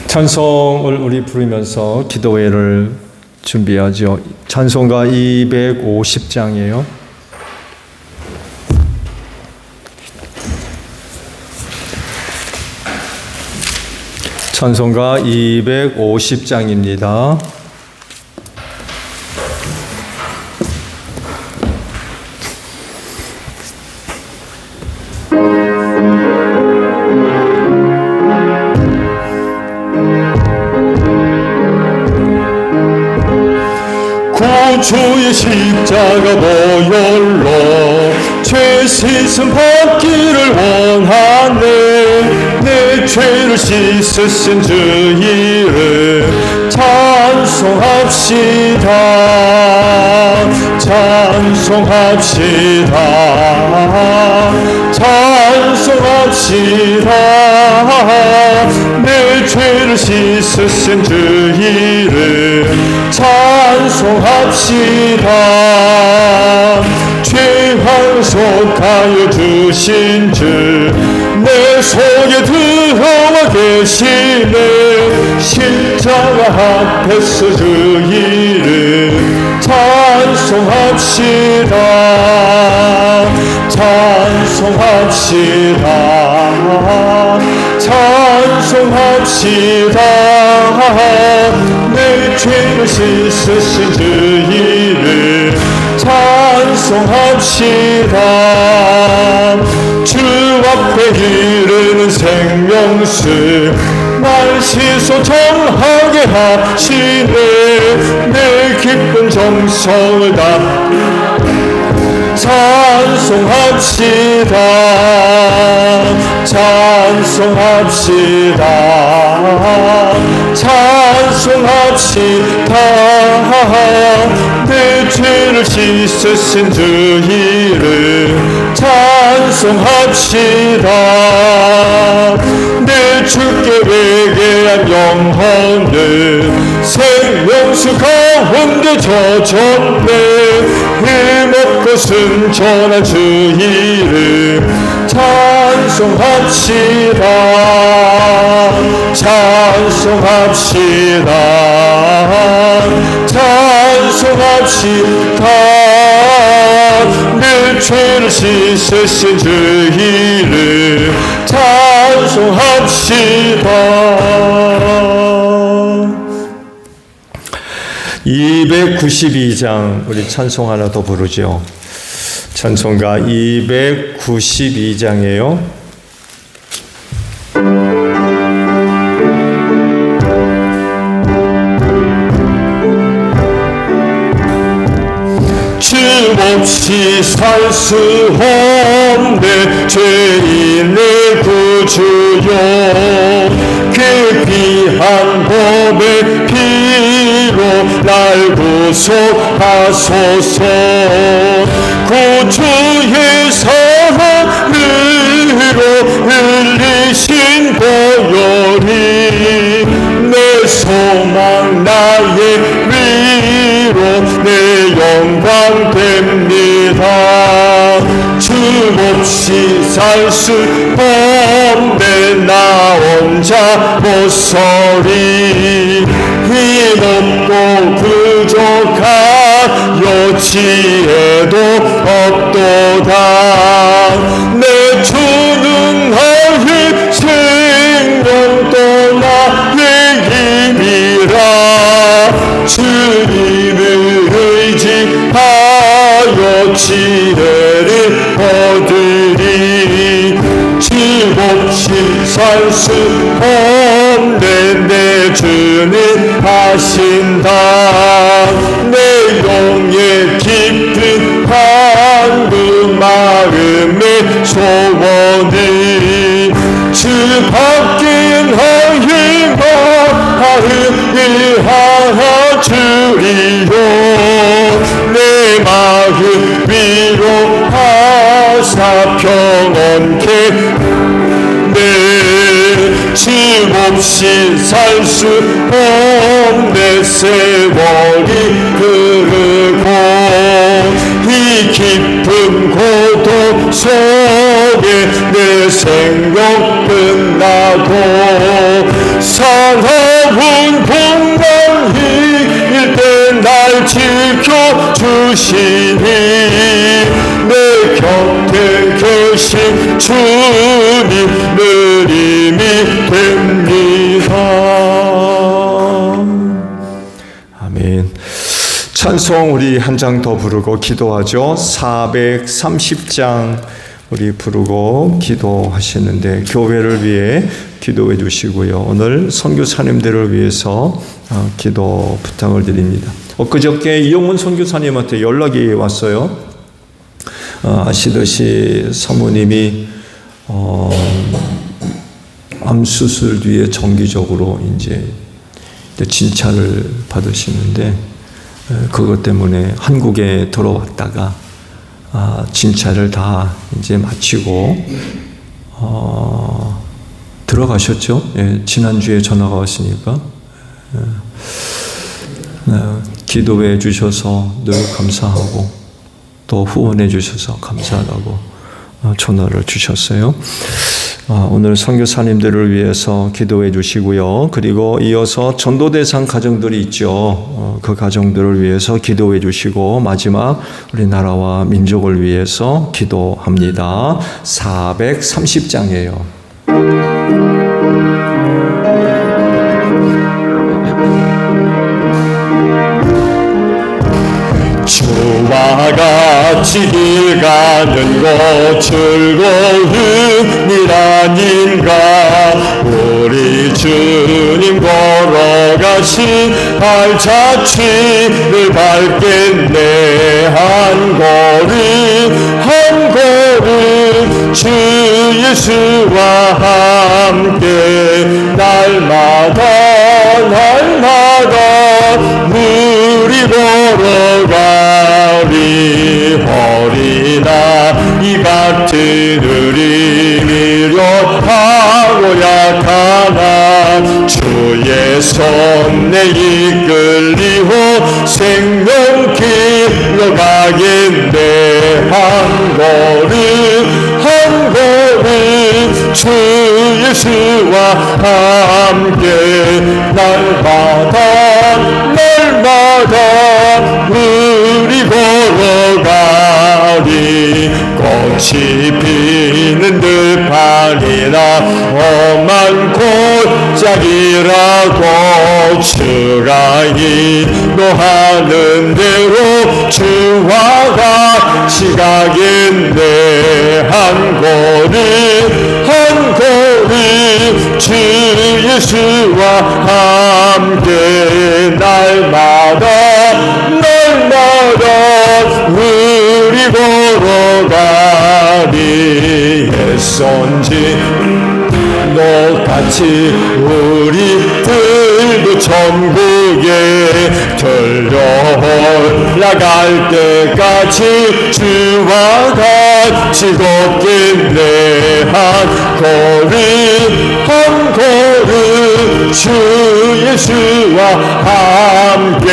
찬송을 우리 부르면서 기도회를 준비하죠. 찬송가 250장이에요. 찬송가 250장입니다. 구주의 십자가 보혈로 죄 씻음 받기를 원하네. 내 죄를 씻으신 주 이름 찬송합시다. 찬송합시다. 찬송합시다. 내 죄를 씻으신 주 이름 찬송합시다. 죄 황속하여 주신 주 내 속에 들어와 계시네. 십자가 앞에서 주 이름 찬송합시다. 찬송합시다. 찬송합시다. 내 죄를 씻으신 주 이름 찬송합시다. 주 앞에 이르는 생명수 날 시소청하게 하시네. 내 기쁜 정성을 다 찬송합시다. 찬송합시다. 찬송합시다. 내 죄를 씻으신 주 이름 찬송합시다. 내 주께 회개한 영혼을 생명수 가운데 젖었네. 힘없고 순전한 주 이름 찬송합시다. 찬송합시다. 찬송합시다. 내 죄를 씻으신 주 이름 찬송합시다. 292장 우리 찬송 하나 더 부르죠. 찬송가 292장이에요. 주 없이 살 수 없네. 죄인의 구주요 그 귀한 몸의 피로 날 구속하소서. 구주의 사랑으로 흘리신 보혈이 내 소망 나의 위로 내 영광 됩니다. 주 없이 살 수 없네. 나 혼자 못서리. 힘없고 부족하여 지혜도 없도다. 내 주는 나의 생명도 나의 힘이라. 주님을 의지하여 지혜를 얻으리. 주 없이 살 수 없네. 내 주는 하신다. 내 영의 깊은 한그 마음의 소원이 주 밖에 나의 마음을 알아주리요. 내 마음 위로하사 평온케 주 없이 살 수 없네. 세월이 흐르고 이 깊은 고통 속에 내 생명 끝나고 사나운 풍랑일 때 날 지켜주시니 내 곁에 계신 주님 늘 힘이 됩니다. 아멘. 찬송 우리 한 장 더 부르고 기도하죠. 430장 우리 부르고 기도하시는데 교회를 위해 기도해 주시고요. 오늘 선교사님들을 위해서 기도 부탁을 드립니다. 엊그저께 이영문 선교사님한테 연락이 왔어요. 아시듯이 사모님이 암 수술 뒤에 정기적으로 이제 진찰을 받으시는데 그것 때문에 한국에 들어왔다가 진찰을 다 이제 마치고 들어가셨죠. 예, 지난주에 전화가 왔으니까 기도해 주셔서 늘 감사하고 또 후원해 주셔서 감사하다고 전화를 주셨어요. 오늘 선교사님들을 위해서 기도해 주시고요. 그리고 이어서 전도대상 가정들이 있죠. 그 가정들을 위해서 기도해 주시고 마지막 우리나라와 민족을 위해서 기도합니다. 430장이에요. 주와 같이 길 가는 것 즐거운 일 아닌가. 우리 주님 걸어가신 발자취를 밟겠네. 한 걸음 주 예수와 함께 날마다 우리 걸어가리. 허리나 이 같은 우리 미련하고 약하나 주의 손에 이끌리고 생명길로 가겠네. 한 걸음 주 예수와 함께 날마다 우리 걸어가리. 꽃이 피는 듯하리라 험한 골짜기라고 주가 인도하는 대로 주와 같이 가겠네. 한 걸음 주 예수와 함께 날마다 우리 걸어가리. 옛손지 똑같이 우리들도 천국에 들려 올라갈 때까지 주와 같이 걷겠네. 한 걸음 주 예수와 함께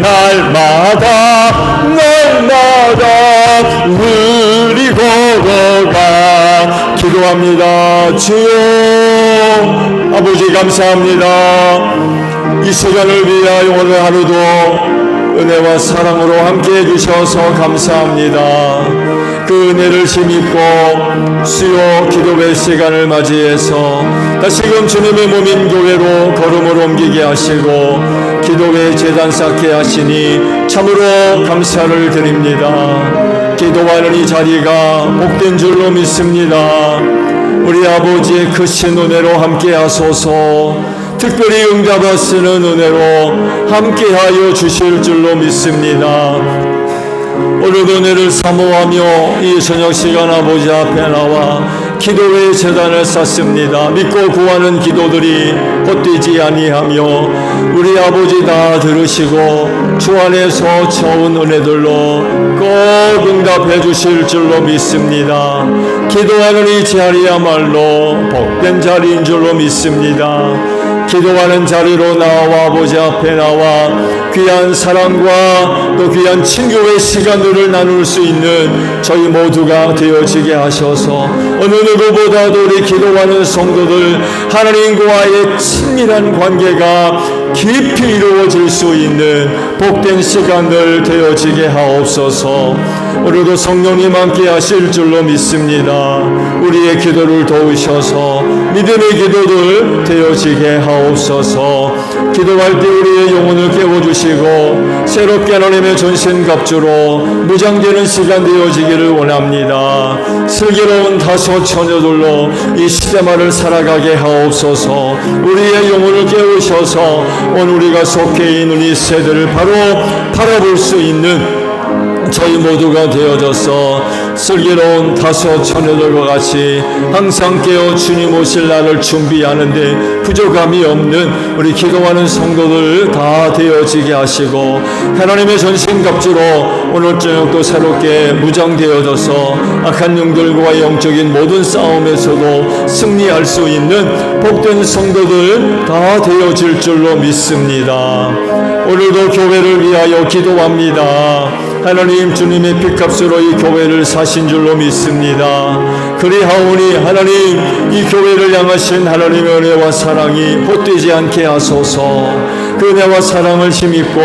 날마다 우리 걸어가. 기도합니다. 주여 아버지 감사합니다. 이 시간을 위하여 오늘 하루도 은혜와 사랑으로 함께해 주셔서 감사합니다. 그 은혜를 힘입고 수요 기도회 시간을 맞이해서 다시금 주님의 몸인 교회로 걸음을 옮기게 하시고 기도회 제단 쌓게 하시니 참으로 감사를 드립니다. 기도하는 이 자리가 복된 줄로 믿습니다. 우리 아버지의 크신 은혜로 함께 하소서. 특별히 응답하시는 은혜로 함께하여 주실 줄로 믿습니다. 오늘도 은혜를 사모하며 이 저녁 시간 아버지 앞에 나와 기도의 제단을 쌓습니다. 믿고 구하는 기도들이 헛되지 아니하며 우리 아버지 다 들으시고 주 안에서 처운 은혜들로 꼭 응답해 주실 줄로 믿습니다. 기도하는 이 자리야말로 복된 자리인 줄로 믿습니다. 기도하는 자리로 나와 아버지 앞에 나와 귀한 사랑과 또 귀한 친교의 시간들을 나눌 수 있는 저희 모두가 되어지게 하셔서 어느 누구보다도 우리 기도하는 성도들 하나님과의 친밀한 관계가 깊이 이루어질 수 있는 복된 시간들 되어지게 하옵소서. 오늘도 성령님 함께 하실 줄로 믿습니다. 우리의 기도를 도우셔서 믿음의 기도들 되어지게 하옵소서. 기도할 때 우리의 영혼을 깨워주시고 새롭게 하나님의 전신갑주로 무장되는 시간 되어지기를 원합니다. 슬기로운 다소 처녀들로 이 시대말을 살아가게 하옵소서. 우리의 영혼을 깨우셔서 오늘 우리가 속해 있는 이 세대를 바로 바라볼 수 있는 저희 모두가 되어져서 슬기로운 다소 처녀들과 같이 항상 깨어 주님 오실 날을 준비하는데 부족함이 없는 우리 기도하는 성도들 다 되어지게 하시고 하나님의 전신갑주로 오늘 저녁도 새롭게 무장되어져서 악한 영들과 영적인 모든 싸움에서도 승리할 수 있는 복된 성도들 다 되어질 줄로 믿습니다. 오늘도 교회를 위하여 기도합니다. 하나님 주님의 피값으로 이 교회를 사신 줄로 믿습니다. 그리하오니 하나님 이 교회를 향하신 하나님의 은혜와 사랑이 헛되지 않게 하소서. 그 은혜와 사랑을 힘입고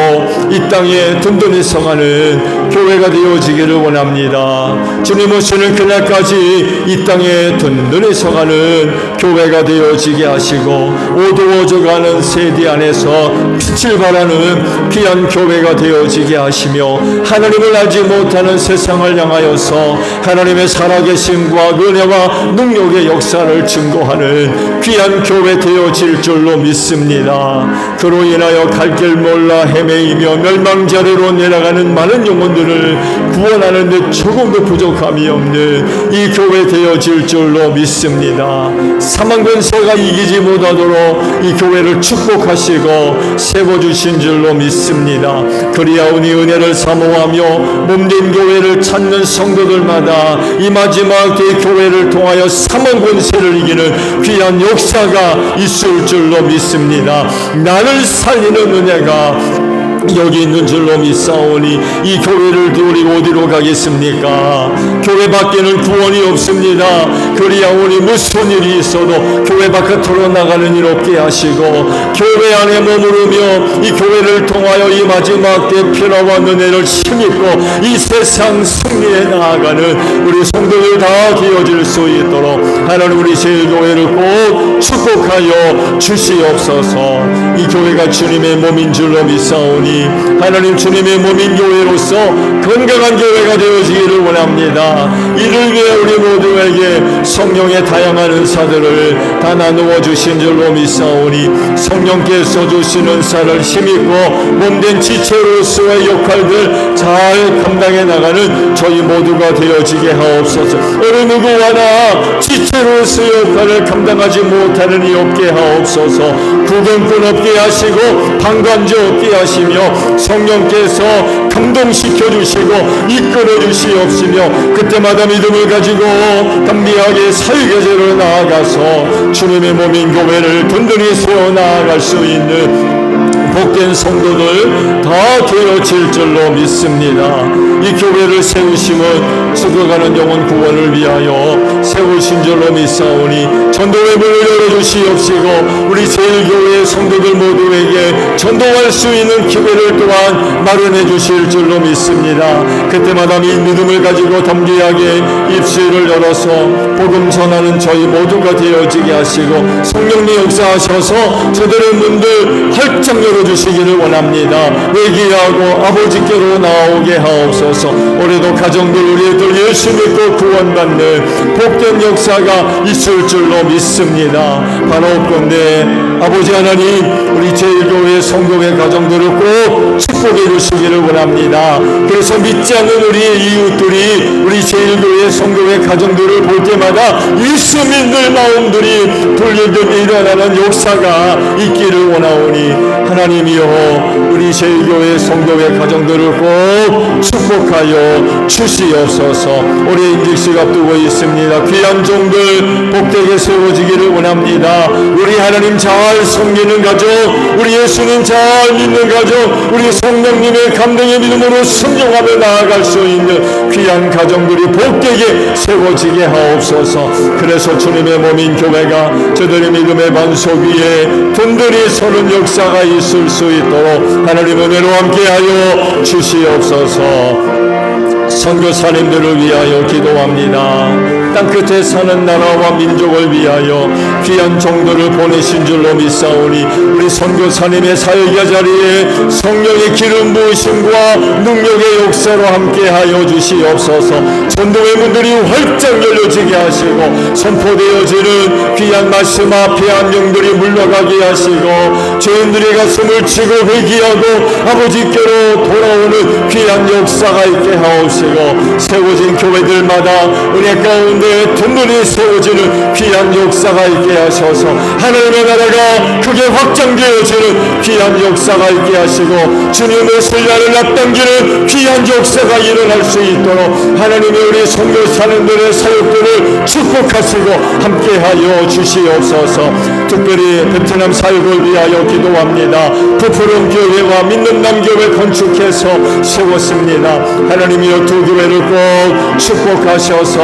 이 땅에 든든히 서가는 교회가 되어지기를 원합니다. 주님 오시는 그날까지 이 땅에 든든히 서가는 교회가 되어지게 하시고 어두워져가는 세대 안에서 빛을 발하는 귀한 교회가 되어지게 하시며 하나님을 알지 못하는 세상을 향하여서 하나님의 살아계심과 은혜와 능력의 역사를 증거하는 귀한 교회 되어질 줄로 믿습니다. 그로 인하여 갈 길 몰라 헤매이며 멸망자리로 내려가는 많은 영혼들을 구원하는 데 조금도 부족함이 없는 이 교회 되어질 줄로 믿습니다. 사망 권세가 이기지 못하도록 이 교회를 축복하시고 세워주신 줄로 믿습니다. 그리하오니 은혜를 사모하며 몸된 교회를 찾는 성도들마다 이 마지막 때의 교회를 통하여 사망 권세를 이기는 귀한 역사가 있을 줄로 믿습니다. 나를 살리는 은혜가 여기 있는 줄로 믿사오니 이 교회를 두리고 어디로 가겠습니까? 교회 밖에는 구원이 없습니다. 그리하오니 무슨 일이 있어도 교회 바깥으로 나가는 일 없게 하시고 교회 안에 머무르며 이 교회를 통하여 이 마지막 때 평화와 은혜를 힘입고 이 세상 승리에 나아가는 우리 성도들 다 되어질 수 있도록 하나님 우리 제일교회를 꼭 축복하여 주시옵소서. 이 교회가 주님의 몸인 줄로 믿사오니 하나님 주님의 몸인 교회로서 건강한 교회가 되어지기를 원합니다. 이를 위해 우리 모두에게 성령의 다양한 은사들을 다 나누어 주신 줄로 믿사오니 성령께서 주신 은사를 힘입고 몸된 지체로서의 역할들 잘 감당해 나가는 저희 모두가 되어지게 하옵소서. 어느 누구 하나 지체로서의 역할을 감당하지 못하는 이 없게 하옵소서. 구경꾼 없게 하시고 방관자 없게 하시며 성령께서 감동시켜 주시고 이끌어 주시옵시며 그때마다 믿음을 가지고 담대하게 사유계제로 나아가서 주님의 몸인 교회를 든든히 세워 나아갈 수 있는 복된 성도들 다 되어질 줄로 믿습니다. 이 교회를 세우심은 죽어가는 영혼 구원을 위하여 세우신 줄로 믿사오니 전도의 문을 열어주시옵시고 우리 제일교회의 성도들 모두에게 전도할 수 있는 기회를 또한 마련해 주실 줄로 믿습니다. 그때마다 믿음을 가지고 담대하게 입술을 열어서 복음 전하는 저희 모두가 되어지게 하시고 성령님 역사하셔서 저들의 문들 활짝 열어주시기를 원합니다. 회개하고 아버지께로 나오게 하옵소서. 올해도 가정들 우리들 예수 믿고 구원받는 복된 역사가 있을 줄로 믿습니다. 바라옵건대 아버지 하나님 우리 제일교회 성도의 가정들을 꼭 축복해 주시기를 원합니다. 그래서 믿지 않는 우리의 이웃들이 우리 제일교회 성도의 가정들을 볼 때마다 예수 믿는 마음들이 돌려듯 일어나는 역사가 있기를 원하오니 하나님 하나님이여 우리 제1교회 성도의 가정들을 꼭 축복하여 주시옵소서. 올해 임직식 앞두고 있습니다. 귀한 종들 복되게 세워지기를 원합니다. 우리 하나님 잘 섬기는 가정, 우리 예수님 잘 믿는 가정, 우리 성령님의 감동의 믿음으로 순종하며 나아갈 수 있는 귀한 가정들이 복되게 세워지게 하옵소서. 그래서 주님의 몸인 교회가 저들의 믿음의 반석 위에 든든히 서는 역사가 있을 수 있도록 하나님 은혜로 함께하여 주시옵소서. 선교사님들을 위하여 기도합니다. 땅끝에 사는 나라와 민족을 위하여 귀한 종들을 보내신 줄로 믿사오니 우리 선교사님의 사역의 자리에 성령의 기름 부으심과 능력의 역사로 함께하여 주시옵소서. 전도의 문들이 활짝 열려지게 하시고 선포되어지는 귀한 말씀 앞에 한 영들이 물러가게 하시고 죄인들의 가슴을 치고 회개하고 아버지께로 돌아오는 귀한 역사가 있게 하옵시고 세워진 교회들마다 은혜 가운데 든든히 세워지는 귀한 역사가 있게 하셔서 하나님의 나라가 크게 확장되어지는 귀한 역사가 있게 하시고 주님의 신뢰를 앞당기는 귀한 역사가 일어날 수 있도록 하나님의 우리 선교사님들의 사역들을 축복하시고 함께하여 주시옵소서. 특별히 베트남 사역을 위하여 기도합니다. 부푸른 교회와 믿는 남교회 건축해서 세웠습니다. 하나님이여 두 교회를 꼭 축복하셔서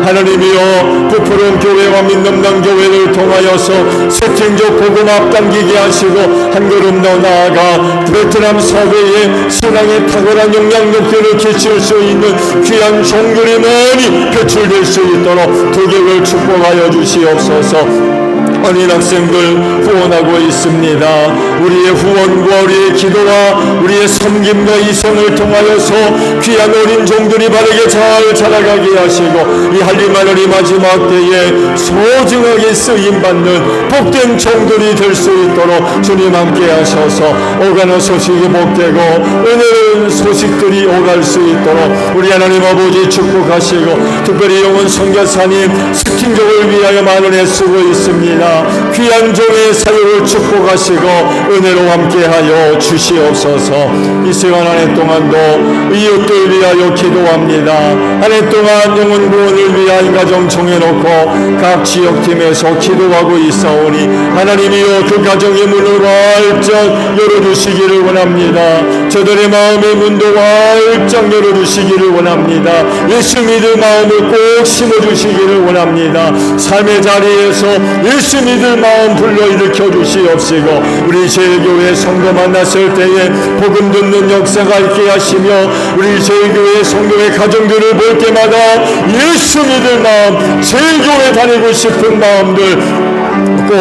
하나님이여 부푸른 교회와 믿는 남교회를 통하여서 세팅적 복음 앞당기게 하시고 한 걸음 더 나아가 베트남 사회에 신앙의 탁월한 영향력들을 끼칠 수 있는 귀한 종들이 많이 표출될 수 있도록 두 교회를 축복하여 주시옵소서. 어린 학생들 후원하고 있습니다. 우리의 후원과 우리의 기도와 우리의 섬김과 이성을 통하여서 귀한 어린 종들이 바르게 잘 자라가게 하시고 이 할리마늘이 마지막 때에 소중하게 쓰임받는 복된 종들이 될 수 있도록 주님 함께 하셔서 오가는 소식이 복되고 은혜로운 소식들이 오갈 수 있도록 우리 하나님 아버지 축복하시고 특별히 영원 선교사님 스팅족을 위하여 많은 애쓰고 있습니다. 귀한 종의 사역을 축복하시고 은혜로 함께하여 주시옵소서. 이 시간 한 해 동안도 이웃들 위하여 기도합니다. 한 해 동안 영혼 구원을 위한 가정 정해놓고 각 지역팀에서 기도하고 있사오니 하나님이여 그 가정의 문을 활짝 열어주시기를 원합니다. 저들의 마음의 문도 활짝 열어주시기를 원합니다. 예수 믿을 마음을 꼭 심어주시기를 원합니다. 삶의 자리에서 예수 믿을 마음 불러일으켜 주시옵시고 우리 제일교회 성도 만났을 때에 복음 듣는 역사가 있게 하시며 우리 제일교회 성도의 가정들을 볼 때마다 예수 믿을 마음, 제일교회 다니고 싶은 마음들 꼭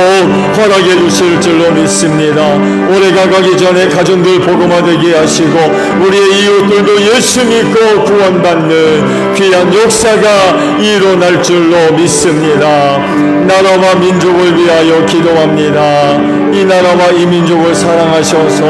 허락해 주실 줄로 믿습니다. 올해가 가기 전에 가정들 복음화되게 하시고 우리의 이웃들도 예수 믿고 구원받는 귀한 역사가 일어날 줄로 믿습니다. 나라와 민족을 위하여 기도합니다. 이 나라와 이 민족을 사랑하셔서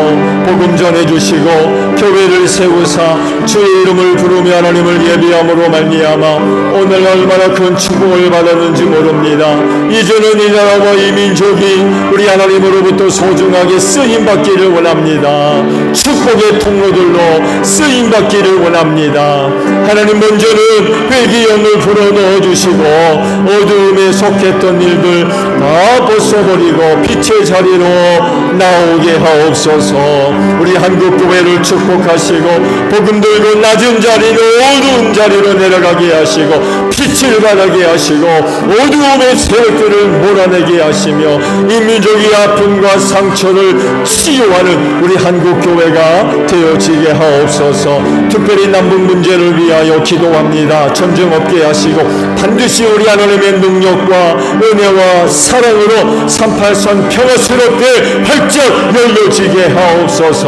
복음 전해주시고 교회를 세우사 주의 이름을 부르며 하나님을 예비함으로 말미암아 오늘 얼마나 큰 축복을 받았는지 모릅니다. 이제는 이 나라와 이 민족이 우리 하나님으로부터 소중하게 쓰임받기를 원합니다. 축복의 통로들로 쓰임받기를 원합니다. 하나님 먼저는 회개형을 불어넣어주시고 어두움에 속했던 일들 다 벗어버리고 빛의 자리로 나오게 하옵소서. 우리 한국교회를 축복하시고 복음 들고 낮은 자리로 어두운 자리로 내려가게 하시고 빛을 발하게 하시고 어두움의 세력들을 몰아내게 하시며 인민족의 아픔과 상처를 치유하는 우리 한국교회가 되어지게 하옵소서. 특별히 남북 문제를 위하여 기도합니다. 전쟁 없게 하시고 반드시 우리 하나님의 능력과 은혜와 사랑으로 38선 평화스럽게 활짝 열려지게 하옵소서.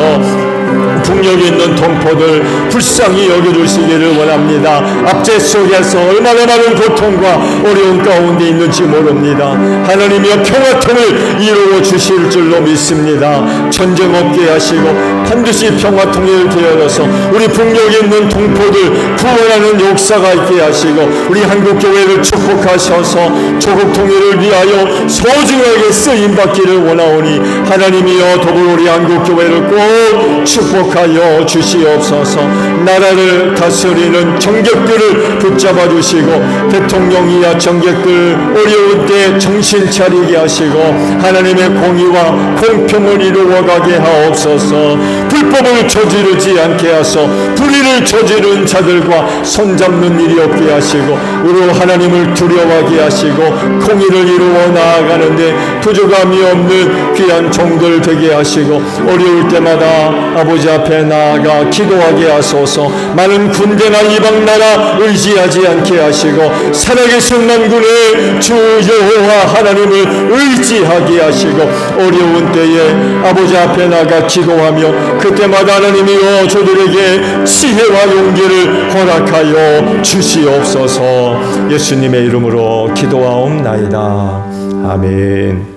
북녘에 있는 동포들 불쌍히 여겨주시기를 원합니다. 압제 속에서 얼마나 많은 고통과 어려운 가운데 있는지 모릅니다. 하나님이여 평화통을 이루어 주실 줄로 믿습니다. 전쟁 없게 하시고 반드시 평화통일 되어서 우리 북녘에 있는 동포들 구원하는 역사가 있게 하시고 우리 한국교회를 축복하셔서 조국 통일을 위하여 소중하게 쓰임받기를 원하오니 하나님이여 더불어 우리 한국교회를 꼭 축복하여 주시옵소서. 나라를 다스리는 정객들을 붙잡아 주시고 대통령이야 정객들 어려운 때 정신 차리게 하시고 하나님의 공의와 공평을 이루어가게 하옵소서. 불법을 저지르지 않게 하소 불의를 저지른 자들과 손잡는 일이 없게 하시고 우리 하나님을 두려워하게 하시고 공의를 이루어 나아가는데 부족함이 없는 귀한 종들 되게 하시고 어려울 때마다 아버지 앞에 나아가 기도하게 하소서. 많은 군대나 이방 나라 의지하지 않게 하시고 살아계신 만군의 주 여호와 하나님을 의지하게 하시고 어려운 때에 아버지 앞에 나가 기도하며 그때마다 하나님이여 저들에게 지혜와 용기를 허락하여 주시옵소서. 예수님의 이름으로 기도하옵나이다. 아멘.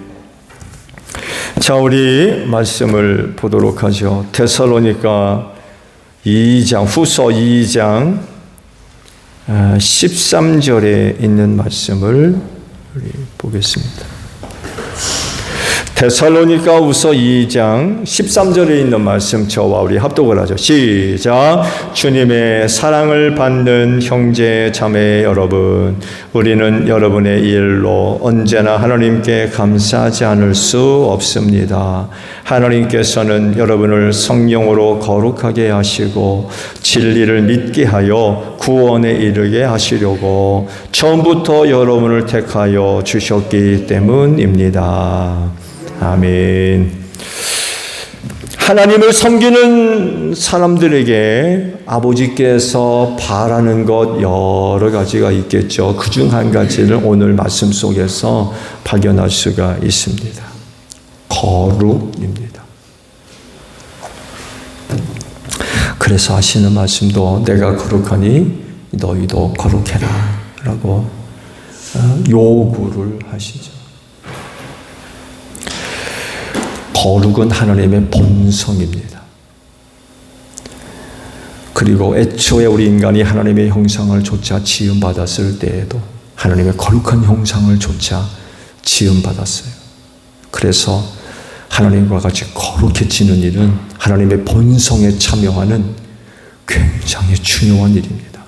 자, 우리 말씀을 보도록 하죠. 데살로니가 2장, 후서 2장 13절에 있는 말씀을 우리 보겠습니다. 데살로니가 후서 2장 13절에 있는 말씀 저와 우리 합독을 하죠. 시작. 주님의 사랑을 받는 형제 자매 여러분, 우리는 여러분의 일로 언제나 하나님께 감사하지 않을 수 없습니다. 하나님께서는 여러분을 성령으로 거룩하게 하시고 진리를 믿게 하여 구원에 이르게 하시려고 처음부터 여러분을 택하여 주셨기 때문입니다. 아멘. 하나님을 섬기는 사람들에게 아버지께서 바라는 것 여러 가지가 있겠죠. 그중 한 가지를 오늘 말씀 속에서 발견할 수가 있습니다. 거룩입니다. 그래서 하시는 말씀도 내가 거룩하니 너희도 거룩해라 라고 요구를 하시죠. 거룩은 하나님의 본성입니다. 그리고 애초에 우리 인간이 하나님의 형상을 조차 지음받았을 때에도 하나님의 거룩한 형상을 조차 지음받았어요. 그래서 하나님과 같이 거룩해지는 일은 하나님의 본성에 참여하는 굉장히 중요한 일입니다.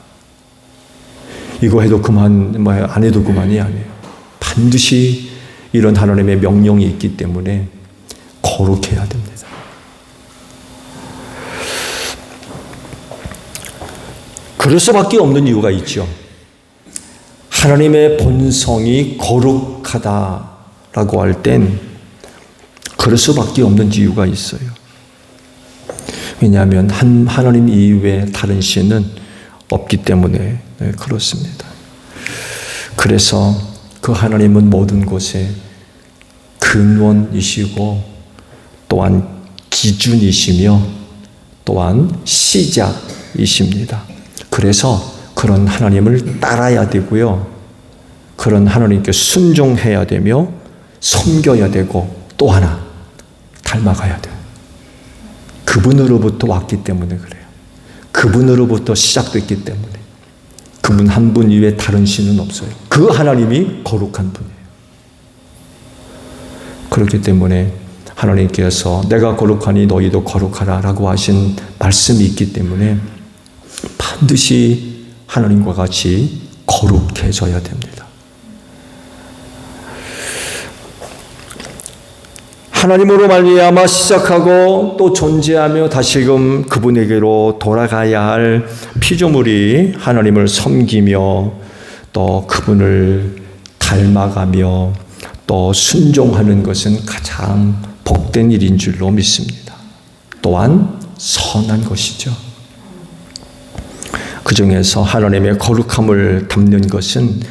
이거 해도 그만, 안 해도 그만이 아니에요. 반드시 이런 하나님의 명령이 있기 때문에 거룩해야 됩니다. 그럴 수밖에 없는 이유가 있죠. 하나님의 본성이 거룩하다라고 할 땐 그럴 수밖에 없는 이유가 있어요. 왜냐하면 하나님 이외에 다른 신은 없기 때문에 그렇습니다. 그래서 그 하나님은 모든 곳에 근원이시고 또한 기준이시며 또한 시작이십니다. 그래서 그런 하나님을 따라야 되고요. 그런 하나님께 순종해야 되며 섬겨야 되고 또 하나 닮아가야 돼요. 그분으로부터 왔기 때문에 그래요. 그분으로부터 시작됐기 때문에. 그분 한 분 이외에 다른 신은 없어요. 그 하나님이 거룩한 분이에요. 그렇기 때문에 하나님께서 내가 거룩하니 너희도 거룩하라 라고 하신 말씀이 있기 때문에 반드시 하나님과 같이 거룩해져야 됩니다. 하나님으로 말미암아 시작하고 또 존재하며 다시금 그분에게로 돌아가야 할 피조물이 하나님을 섬기며 또 그분을 닮아가며 또 순종하는 것은 가장 복된 일인 줄로 믿습니다. 또한 선한 것이죠. 그 중에서 하나님의 거룩함을 담는 것은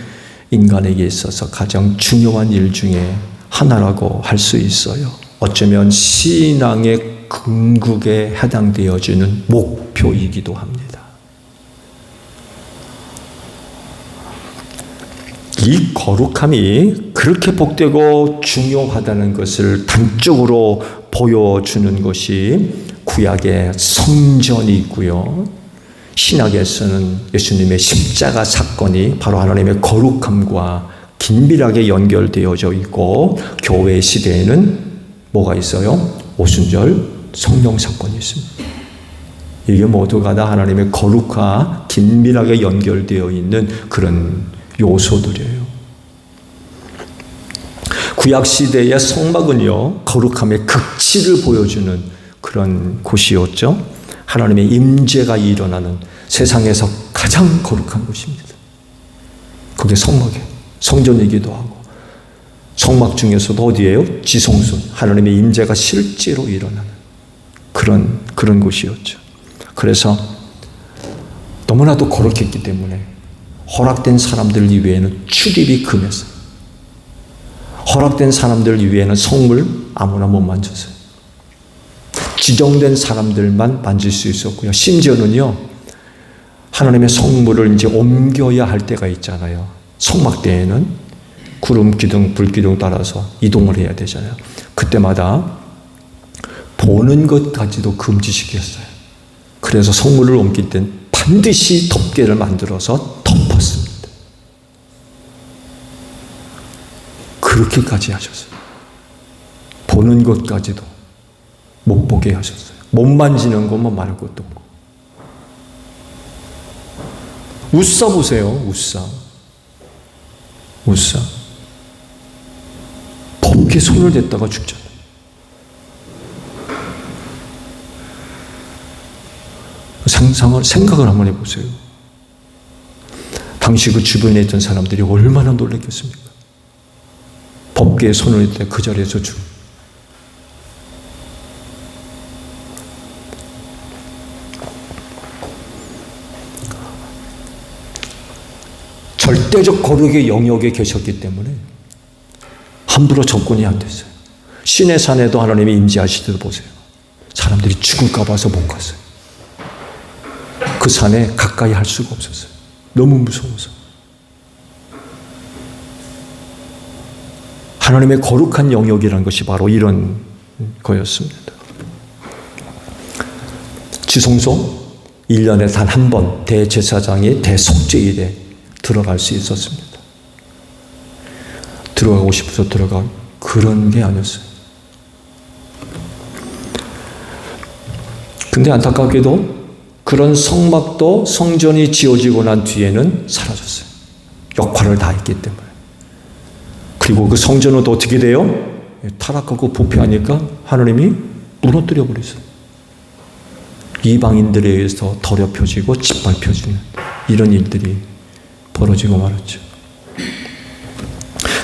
인간에게 있어서 가장 중요한 일 중에 하나라고 할 수 있어요. 어쩌면 신앙의 궁극에 해당되어지는 목표이기도 합니다. 이 거룩함이 그렇게 복되고 중요하다는 것을 단적으로 보여주는 것이 구약의 성전이 있고요. 신약에서는 예수님의 십자가 사건이 바로 하나님의 거룩함과 긴밀하게 연결되어져 있고, 교회 시대에는 뭐가 있어요? 오순절 성령 사건이 있습니다. 이게 모두가 다 하나님의 거룩과 긴밀하게 연결되어 있는 그런 요소들이에요. 구약 시대의 성막은요, 거룩함의 극치를 보여주는 그런 곳이었죠. 하나님의 임재가 일어나는 세상에서 가장 거룩한 곳입니다. 그게 성막이에요. 성전이기도 하고, 성막 중에서도 어디예요? 지성소, 하나님의 임재가 실제로 일어나는 그런 곳이었죠. 그래서 너무나도 거룩했기 때문에 허락된 사람들 이외에는 출입이 금했어요. 허락된 사람들 이외에는 성물 아무나 못 만졌어요. 지정된 사람들만 만질 수 있었고요. 심지어는요, 하나님의 성물을 이제 옮겨야 할 때가 있잖아요. 성막대에는 구름 기둥, 불 기둥 따라서 이동을 해야 되잖아요. 그때마다 보는 것까지도 금지시켰어요. 그래서 성물을 옮길 땐 반드시 덮개를 만들어서 덮었습니다. 그렇게까지 하셨어요. 보는 것까지도 못 보게 하셨어요. 못 만지는 것만 말할 것도 없고. 우사 보세요. 우사. 법에 손을 댔다가 죽잖아요. 생각을 한번 해보세요. 당시 그 주변에 있던 사람들이 얼마나 놀랐겠습니까? 법계에 손을 댈 때 그 자리에서 죽. 절대적 거룩의 영역에 계셨기 때문에 함부로 접근이 안 됐어요. 신의 산에도 하나님이 임재하실 때도 보세요. 사람들이 죽을까 봐서 못 갔어요. 그 산에 가까이 할 수가 없었어요. 너무 무서워서. 하나님의 거룩한 영역이라는 것이 바로 이런 거였습니다. 지성소 1년에 단 한 번 대제사장이 대속죄일에 들어갈 수 있었습니다. 들어가고 싶어서 들어간 그런 게 아니었어요. 근데 안타깝게도 그런 성막도 성전이 지어지고 난 뒤에는 사라졌어요. 역할을 다 했기 때문에. 그리고 그 성전은 또 어떻게 돼요? 타락하고 부패하니까 하나님이 무너뜨려 버렸어요. 이방인들에 의해서 더럽혀지고 짓밟혀지는 이런 일들이 벌어지고 말았죠.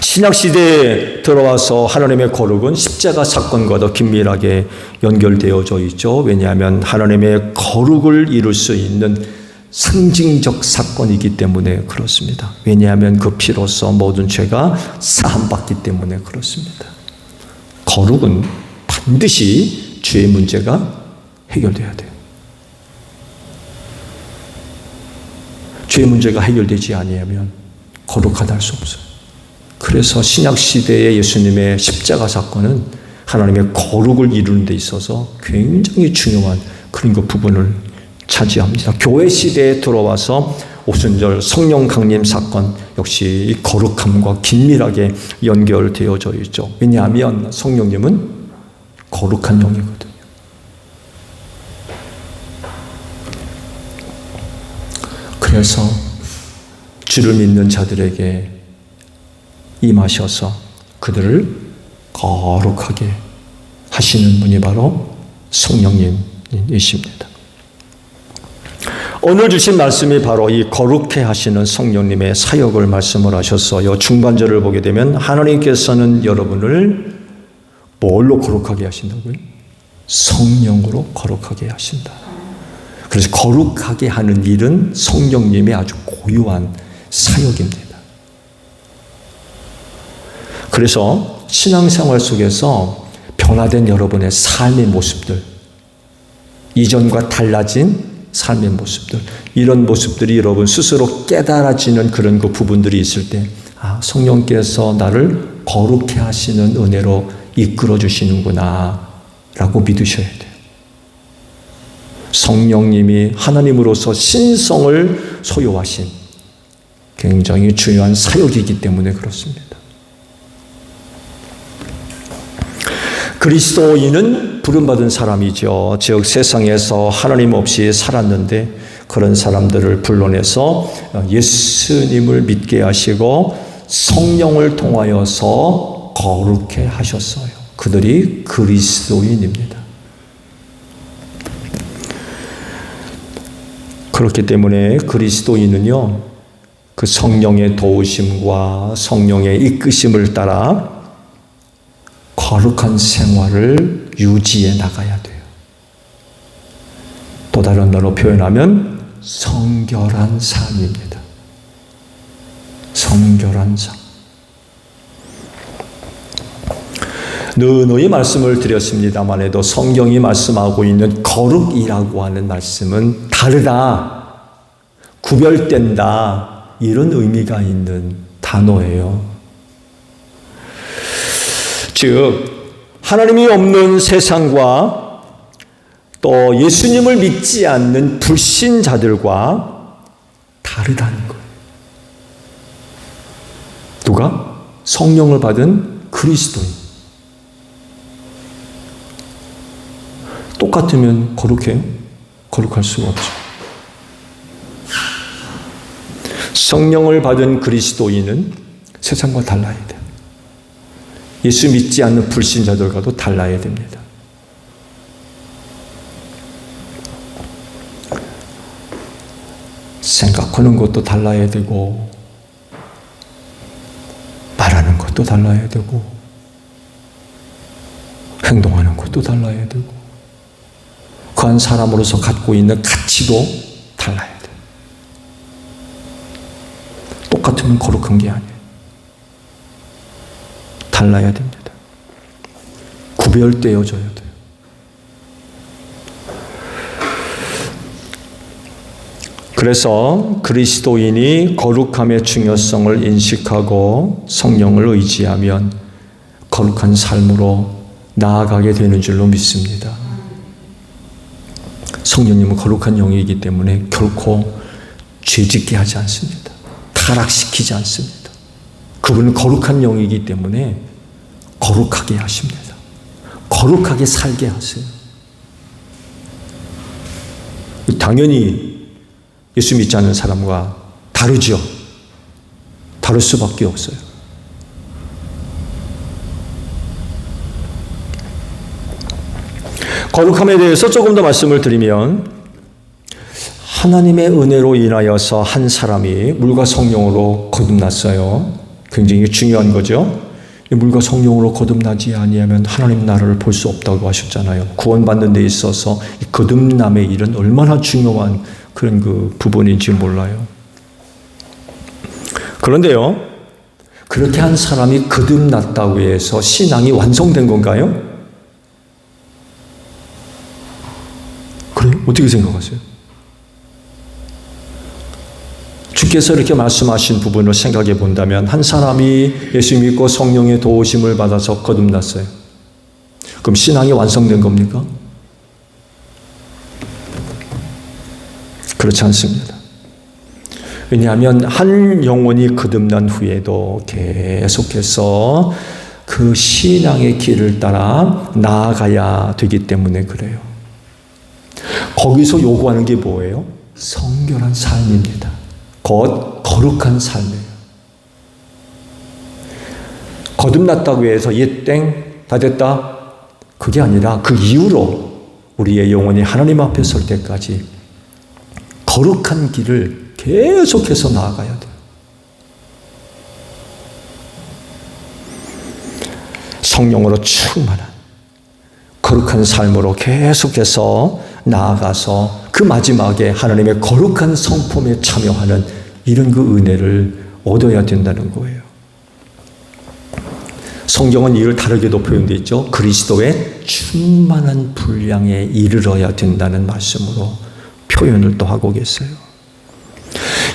신약시대에 들어와서 하나님의 거룩은 십자가 사건과도 긴밀하게 연결되어져 있죠. 왜냐하면 하나님의 거룩을 이룰 수 있는 상징적 사건이기 때문에 그렇습니다. 왜냐하면 그 피로써 모든 죄가 사함받기 때문에 그렇습니다. 거룩은 반드시 죄의 문제가 해결돼야 돼요. 죄의 문제가 해결되지 아니하면 거룩하다 할 수 없어요. 그래서 신약시대의 예수님의 십자가 사건은 하나님의 거룩을 이루는 데 있어서 굉장히 중요한 그런 그 부분을 차지합니다. 교회 시대에 들어와서 오순절 성령 강림 사건 역시 이 거룩함과 긴밀하게 연결되어져 있죠. 왜냐하면 성령님은 거룩한 영이거든요. 그래서 주를 믿는 자들에게 임하셔서 그들을 거룩하게 하시는 분이 바로 성령님이십니다. 오늘 주신 말씀이 바로 이 거룩해 하시는 성령님의 사역을 말씀을 하셨어요. 중반절을 보게 되면 하나님께서는 여러분을 뭘로 거룩하게 하신다고요? 성령으로 거룩하게 하신다. 그래서 거룩하게 하는 일은 성령님의 아주 고유한 사역입니다. 그래서 신앙생활 속에서 변화된 여러분의 삶의 모습들, 이전과 달라진 삶의 모습들, 이런 모습들이 여러분 스스로 깨달아지는 그런 그 부분들이 있을 때, 성령께서 나를 거룩해 하시는 은혜로 이끌어 주시는구나 라고 믿으셔야 돼요. 성령님이 하나님으로서 신성을 소유하신 굉장히 중요한 사역이기 때문에 그렇습니다. 그리스도인은 부름받은 사람이죠. 즉 세상에서 하나님 없이 살았는데 그런 사람들을 불러내서 예수님을 믿게 하시고 성령을 통하여서 거룩해 하셨어요. 그들이 그리스도인입니다. 그렇기 때문에 그리스도인은요, 그 성령의 도우심과 성령의 이끄심을 따라 거룩한 생활을 유지해 나가야 돼요. 또 다른 말로 표현하면 성결한 삶입니다. 성결한 삶. 너의 말씀을 드렸습니다만 해도 성경이 말씀하고 있는 거룩이라고 하는 말씀은 다르다, 구별된다, 이런 의미가 있는 단어예요. 즉 하나님이 없는 세상과 또 예수님을 믿지 않는 불신자들과 다르다는 거예요. 누가? 성령을 받은 그리스도인. 똑같으면 거룩해요? 거룩할 수가 없죠. 성령을 받은 그리스도인은 세상과 달라야 돼요. 예수 믿지 않는 불신자들과도 달라야 됩니다. 생각하는 것도 달라야 되고, 말하는 것도 달라야 되고, 행동하는 것도 달라야 되고, 그 한 사람으로서 갖고 있는 가치도 달라야 돼요. 똑같으면 거룩한 게 아니에요. 달라야 됩니다. 구별되어져야 돼요. 그래서 그리스도인이 거룩함의 중요성을 인식하고 성령을 의지하면 거룩한 삶으로 나아가게 되는 줄로 믿습니다. 성령님은 거룩한 영이기 때문에 결코 죄짓게 하지 않습니다. 타락시키지 않습니다. 그분은 거룩한 영이기 때문에 거룩하게 하십니다. 거룩하게 살게 하세요. 당연히 예수 믿지 않는 사람과 다르죠. 다를 수밖에 없어요. 거룩함에 대해서 조금 더 말씀을 드리면, 하나님의 은혜로 인하여서 한 사람이 물과 성령으로 거듭났어요. 굉장히 중요한 거죠. 물과 성령으로 거듭나지 아니하면 하나님 나라를 볼 수 없다고 하셨잖아요. 구원받는 데 있어서 이 거듭남의 일은 얼마나 중요한 그런 그 부분인지 몰라요. 그런데요, 그렇게 한 사람이 거듭났다고 해서 신앙이 완성된 건가요? 그래요? 어떻게 생각하세요? 주께서 이렇게 말씀하신 부분을 생각해 본다면, 한 사람이 예수 믿고 성령의 도우심을 받아서 거듭났어요. 그럼 신앙이 완성된 겁니까? 그렇지 않습니다. 왜냐하면 한 영혼이 거듭난 후에도 계속해서 그 신앙의 길을 따라 나아가야 되기 때문에 그래요. 거기서 요구하는 게 뭐예요? 성결한 삶입니다. 곧 거룩한 삶이에요. 거듭났다고 해서 다 됐다, 그게 아니라 그 이후로 우리의 영혼이 하나님 앞에 설 때까지 거룩한 길을 계속해서 나아가야 돼요. 성령으로 충만한 거룩한 삶으로 계속해서 나아가서 그 마지막에 하나님의 거룩한 성품에 참여하는 이런 그 은혜를 얻어야 된다는 거예요. 성경은 이를 다르게도 표현되어 있죠. 그리스도의 충만한 분량에 이르러야 된다는 말씀으로 표현을 또 하고 계세요.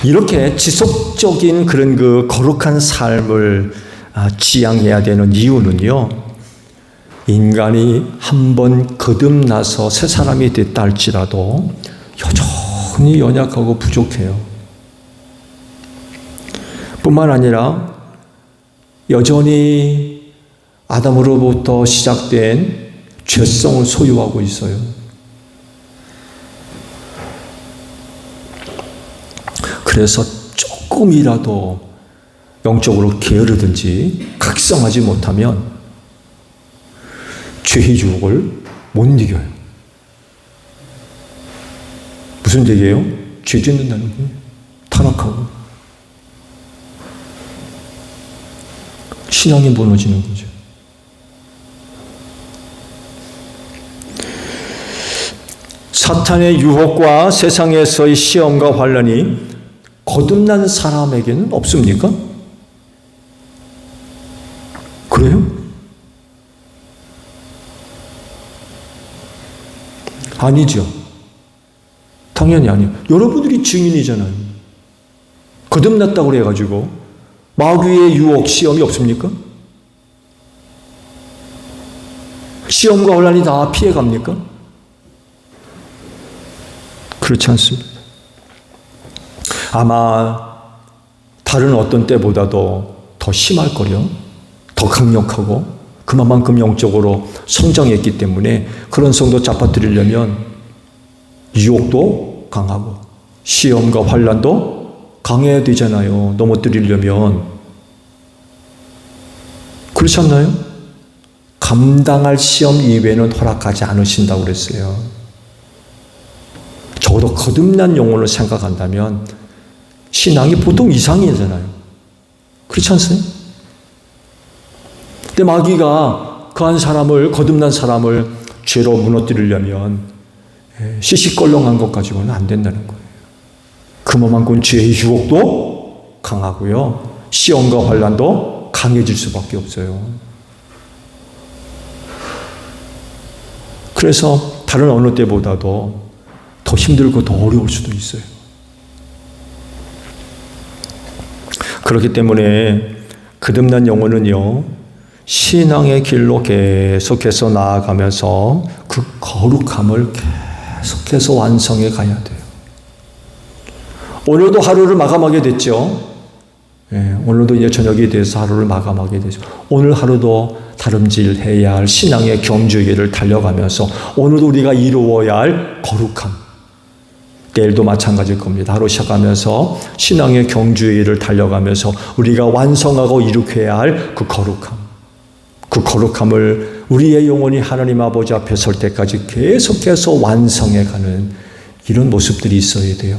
이렇게 지속적인 그런 그 거룩한 삶을 지향해야 되는 이유는요, 인간이 한번 거듭나서 새 사람이 됐다 할지라도 여전히 연약하고 부족해요. 뿐만 아니라 여전히 아담으로부터 시작된 죄성을 소유하고 있어요. 그래서 조금이라도 영적으로 게으르든지 각성하지 못하면 죄의 유혹을 못 이겨요. 무슨 얘기예요? 죄 짓는다는 거예요. 타락하고 신앙이 무너지는 거죠. 사탄의 유혹과 세상에서의 시험과 환난이 거듭난 사람에게는 없습니까? 그래요? 아니죠. 당연히 아니에요. 여러분들이 증인이잖아요. 거듭났다고 그래가지고 마귀의 유혹, 시험이 없습니까? 시험과 혼란이 다 피해갑니까? 그렇지 않습니다. 아마 다른 어떤 때보다도 더 심할 거려, 더 강력하고 그만큼 영적으로 성장했기 때문에 그런 성도 잡아들이려면 유혹도 강하고 시험과 환난도 강해야 되잖아요. 넘어뜨리려면. 그렇지 않나요? 감당할 시험 이외에는 허락하지 않으신다고 그랬어요. 적어도 거듭난 영혼을 생각한다면 신앙이 보통 이상이잖아요. 그렇지 않습니까? 근데 마귀가 그 한 사람을, 거듭난 사람을 죄로 무너뜨리려면 시시껄렁한 것 가지고는 안 된다는 거예요. 그만큼 죄의 유혹도 강하고요. 시험과 환난도 강해질 수밖에 없어요. 그래서 다른 어느 때보다도 더 힘들고 더 어려울 수도 있어요. 그렇기 때문에 거듭난 영혼은요, 신앙의 길로 계속해서 나아가면서 그 거룩함을 계속해서 완성해 가야 돼요. 오늘도 하루를 마감하게 됐죠. 오늘도 이제 저녁이 돼서 하루를 마감하게 되죠. 오늘 하루도 다름질해야 할 신앙의 경주의 길을 달려가면서 오늘도 우리가 이루어야 할 거룩함, 내일도 마찬가지일 겁니다. 하루 시작하면서 신앙의 경주의 길을 달려가면서 우리가 완성하고 이룩해야 할 그 거룩함, 그 거룩함을 우리의 영혼이 하나님 아버지 앞에 설 때까지 계속해서 완성해가는 이런 모습들이 있어야 돼요.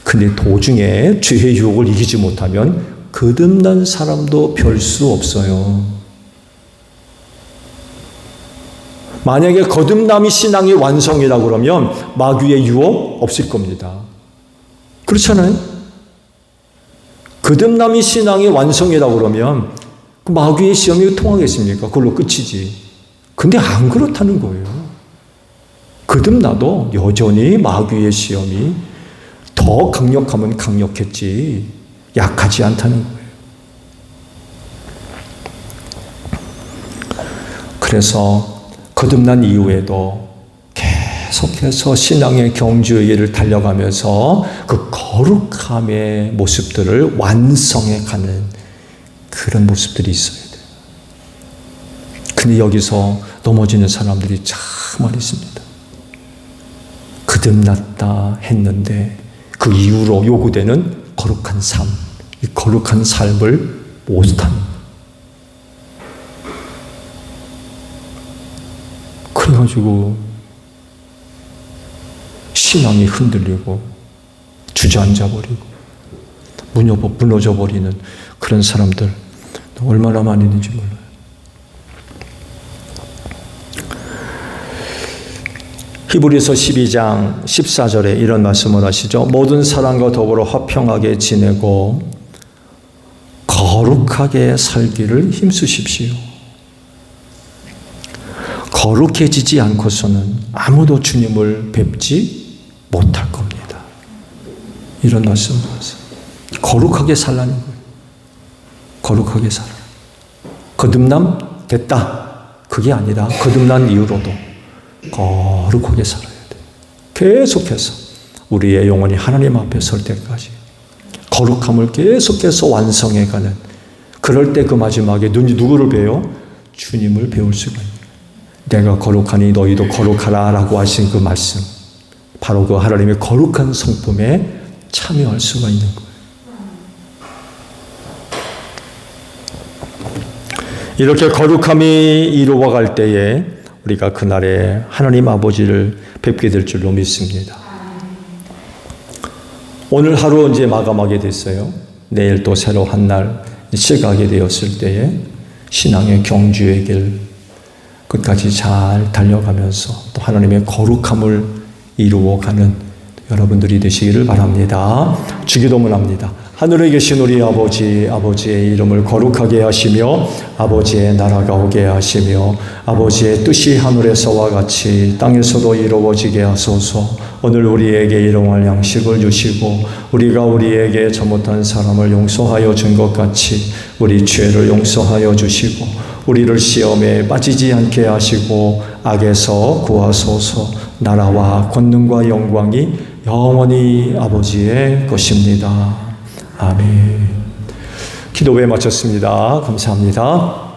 근데 도중에 죄의 유혹을 이기지 못하면 거듭난 사람도 별 수 없어요. 만약에 거듭남이 신앙의 완성이라고 그러면 마귀의 유혹 없을 겁니다. 그렇잖아요? 거듭남이 신앙의 완성이라고 그러면 그 마귀의 시험이 통하겠습니까? 그걸로 끝이지. 근데 안 그렇다는 거예요. 거듭나도 여전히 마귀의 시험이 더 강력하면 강력했지 약하지 않다는 거예요. 그래서 거듭난 이후에도 계속해서 신앙의 경주의 길을 달려가면서 그 거룩함의 모습들을 완성해 가는 그런 모습들이 있어야 돼요. 근데 여기서 넘어지는 사람들이 참 많이 있습니다. 거듭났다 했는데 그 이후로 요구되는 거룩한 삶, 이 거룩한 삶을 못하는. 그래가지고 신앙이 흔들리고 주저앉아버리고 무너져버리는 그런 사람들 얼마나 많이 있는지 몰라요. 히브리서 12장 14절에 이런 말씀을 하시죠. 모든 사람과 더불어 화평하게 지내고 거룩하게 살기를 힘쓰십시오. 거룩해지지 않고서는 아무도 주님을 뵙지 못할 겁니다. 이런 말씀을 하세요. 거룩하게 살라는 거예요. 거룩하게 살아. 거듭남 됐다. 그게 아니라 거듭난 이후로도 거룩하게 살아야 돼. 계속해서 우리의 영혼이 하나님 앞에 설 때까지 거룩함을 계속해서 완성해가는, 그럴 때 그 마지막에 눈이 누구를 배워? 주님을 배울 수가 있는 거예요. 내가 거룩하니 너희도 거룩하라 라고 하신 그 말씀, 바로 그 하나님의 거룩한 성품에 참여할 수가 있는 거예요. 이렇게 거룩함이 이루어갈 때에 우리가 그날에 하나님 아버지를 뵙게 될 줄로 믿습니다. 오늘 하루 이제 마감하게 됐어요. 내일 또 새로 한 날 시작하게 되었을 때에 신앙의 경주의 길 끝까지 잘 달려가면서 또 하나님의 거룩함을 이루어가는 여러분들이 되시기를 바랍니다. 주기도문 합니다. 하늘에 계신 우리 아버지, 아버지의 이름을 거룩하게 하시며 아버지의 나라가 오게 하시며 아버지의 뜻이 하늘에서와 같이 땅에서도 이루어지게 하소서. 오늘 우리에게 일용할 양식을 주시고 우리가 우리에게 잘못한 사람을 용서하여 준 것 같이 우리 죄를 용서하여 주시고 우리를 시험에 빠지지 않게 하시고 악에서 구하소서. 나라와 권능과 영광이 영원히 아버지의 것입니다. 아멘. 기도회 마쳤습니다. 감사합니다.